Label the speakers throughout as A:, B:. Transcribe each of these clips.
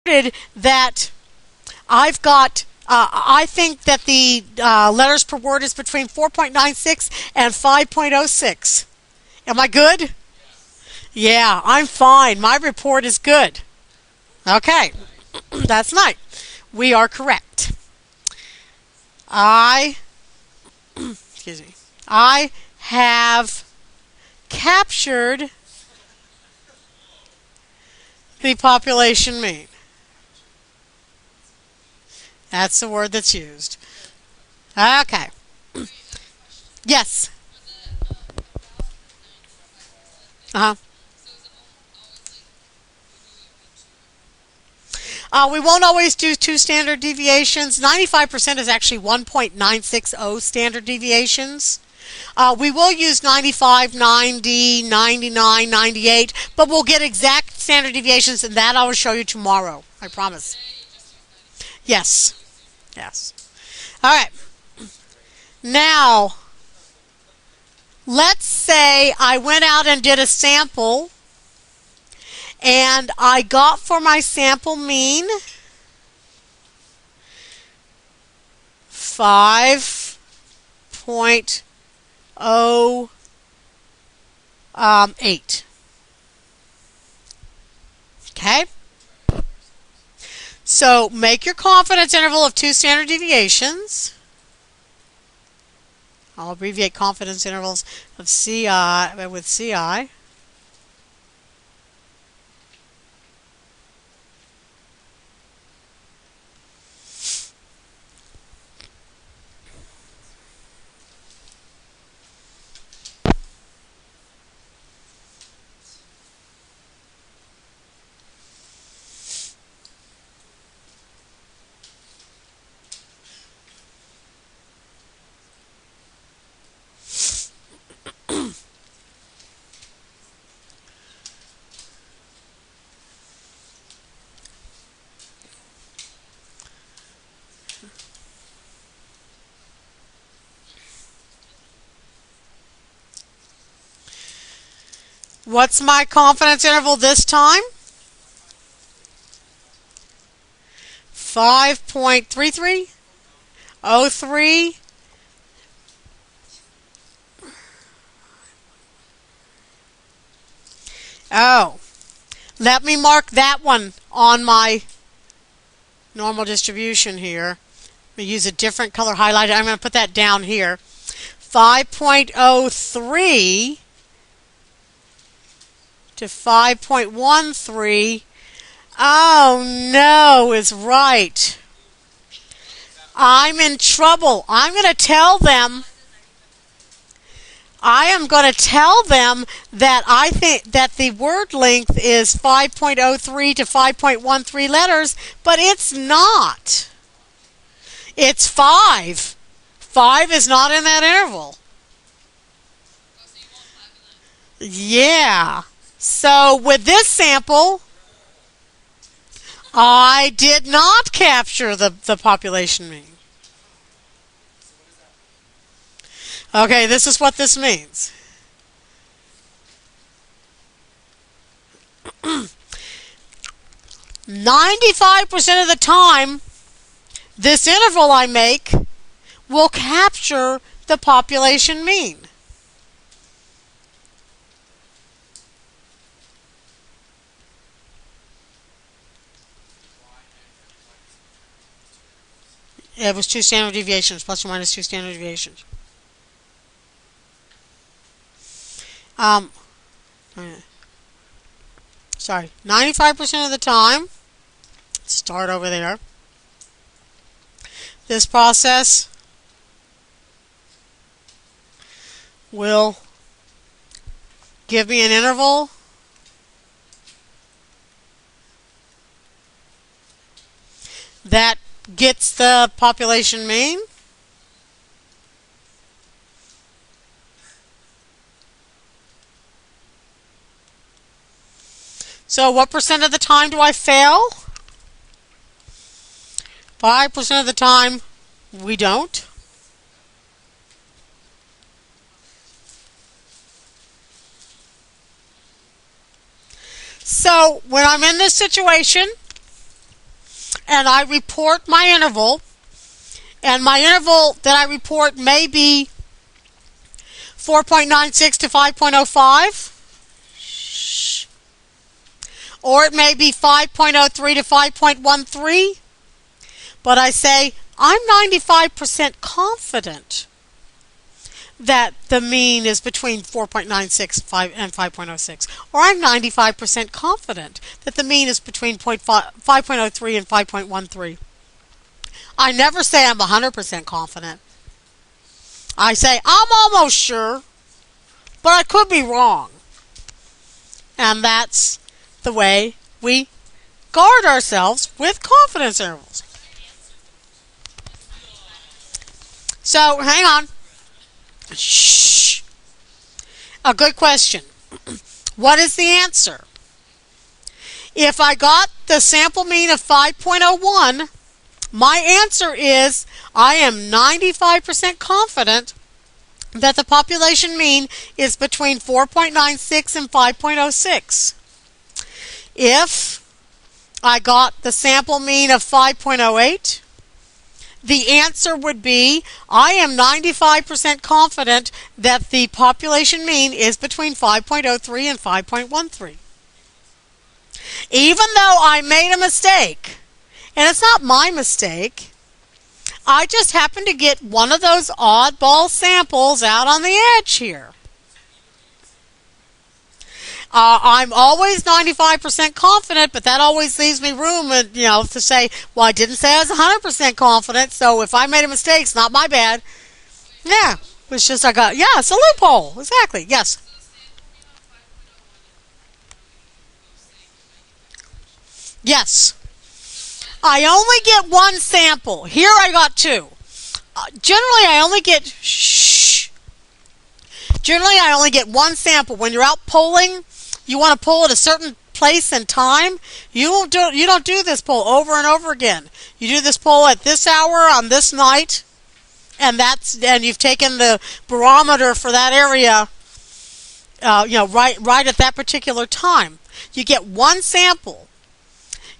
A: that I've got, I think that the letters per word is between 4.96 and 5.06. Am I good? Yeah, I'm fine. My report is good. Okay, that's nice. We are correct. I, excuse me, I have captured the population mean. That's the word that's used. Okay. Yes. Uh-huh. We won't always do two standard deviations. 95% is actually 1.960 standard deviations. We will use 95, 90, 99, 98, but we'll get exact standard deviations, and that I will show you tomorrow. I promise. Yes. Yes. All right. Now, let's say I went out and did a sample, and I got for my sample mean 5.08. Okay? So make your confidence interval of 2 standard deviations. I'll abbreviate confidence intervals of CI with CI. What's my confidence interval this time? 5.33, 03. Oh, let me mark that one on my normal distribution here. I'm going to use a different color highlighter. I'm going to put that down here. 5.03 to 5.13. Oh no, is right. I'm in trouble. I am going to tell them that I think that the word length is 5.03 to 5.13 letters, but it's not. It's 5. 5 is not in that interval. Yeah. So with this sample, I did not capture the population mean. Okay, this is what this means. "95% of the time, this interval I make will capture the population mean." It was 2 standard deviations, plus or minus 2 standard deviations. Sorry, 95% of the time, start over there. This process will give me an interval that gets the population mean. So what percent of the time do I fail? 5% of the time we don't. So when I'm in this situation, and I report my interval, and my interval that I report may be 4.96 to 5.05, or it may be 5.03 to 5.13, but I say I'm 95% confident that the mean is between 4.96 and 5.06, or I'm 95% confident that the mean is between 5.03 and 5.13. I never say I'm 100% confident. I say I'm almost sure, but I could be wrong. And that's the way we guard ourselves with confidence intervals. So, hang on. Shh. A good question. What is the answer? If I got the sample mean of 5.01, my answer is I am 95% confident that the population mean is between 4.96 and 5.06. If I got the sample mean of 5.08, the answer would be I am 95% confident that the population mean is between 5.03 and 5.13. Even though I made a mistake, and it's not my mistake, I just happen to get one of those oddball samples out on the edge here. I'm always 95% confident, but that always leaves me room, to say, well, I didn't say I was 100% confident, so if I made a mistake, it's not my bad. Yeah, it's just it's a loophole. Exactly, yes. Yes. I only get one sample. Here I got two. Generally, I only get one sample. When you're out polling, you want to poll at a certain place and time. You don't do this poll over and over again. You do this poll at this hour on this night, and you've taken the barometer for that area. Right at that particular time. You get one sample.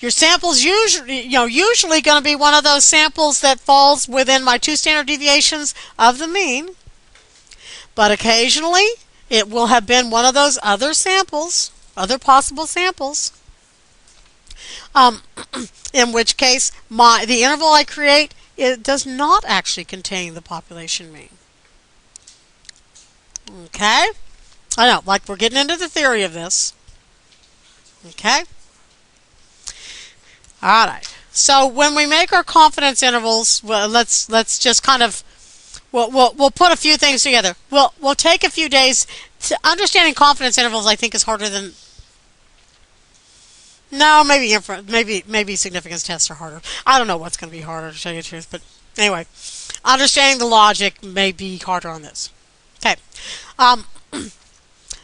A: Your sample's usually going to be one of those samples that falls within my 2 standard deviations of the mean. But occasionally, it will have been one of those other samples, other possible samples, in which case the interval I create, it does not actually contain the population mean. Okay? I know, like we're getting into the theory of this. Okay? All right. So when we make our confidence intervals, well, let's just kind of we'll put a few things together. We'll take a few days. Understanding confidence intervals, I think, is harder than. No, maybe significance tests are harder. I don't know what's going to be harder, to tell you the truth. But anyway, understanding the logic may be harder on this. Okay.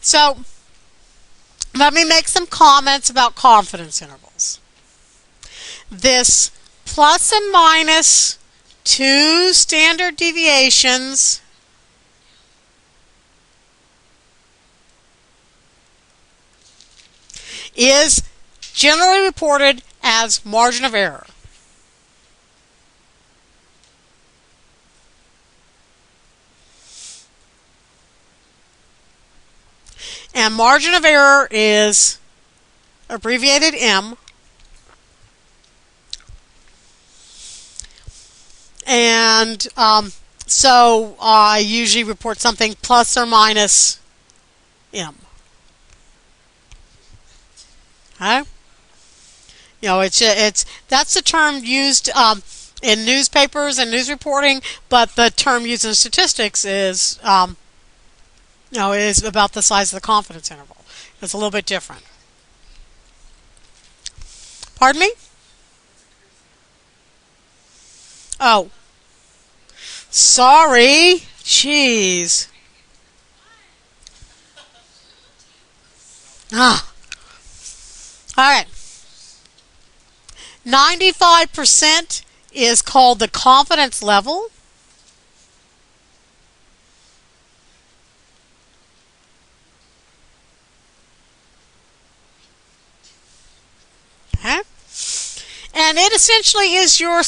A: So let me make some comments about confidence intervals. This plus and minus 2 standard deviations is generally reported as margin of error. And margin of error is abbreviated M. And so I usually report something plus or minus M. Okay? That's the term used in newspapers and news reporting, but the term used in statistics is is about the size of the confidence interval. It's a little bit different. Pardon me? Oh. Sorry. Jeez. Ah. All right. 95% is called the confidence level. Okay. And it essentially is your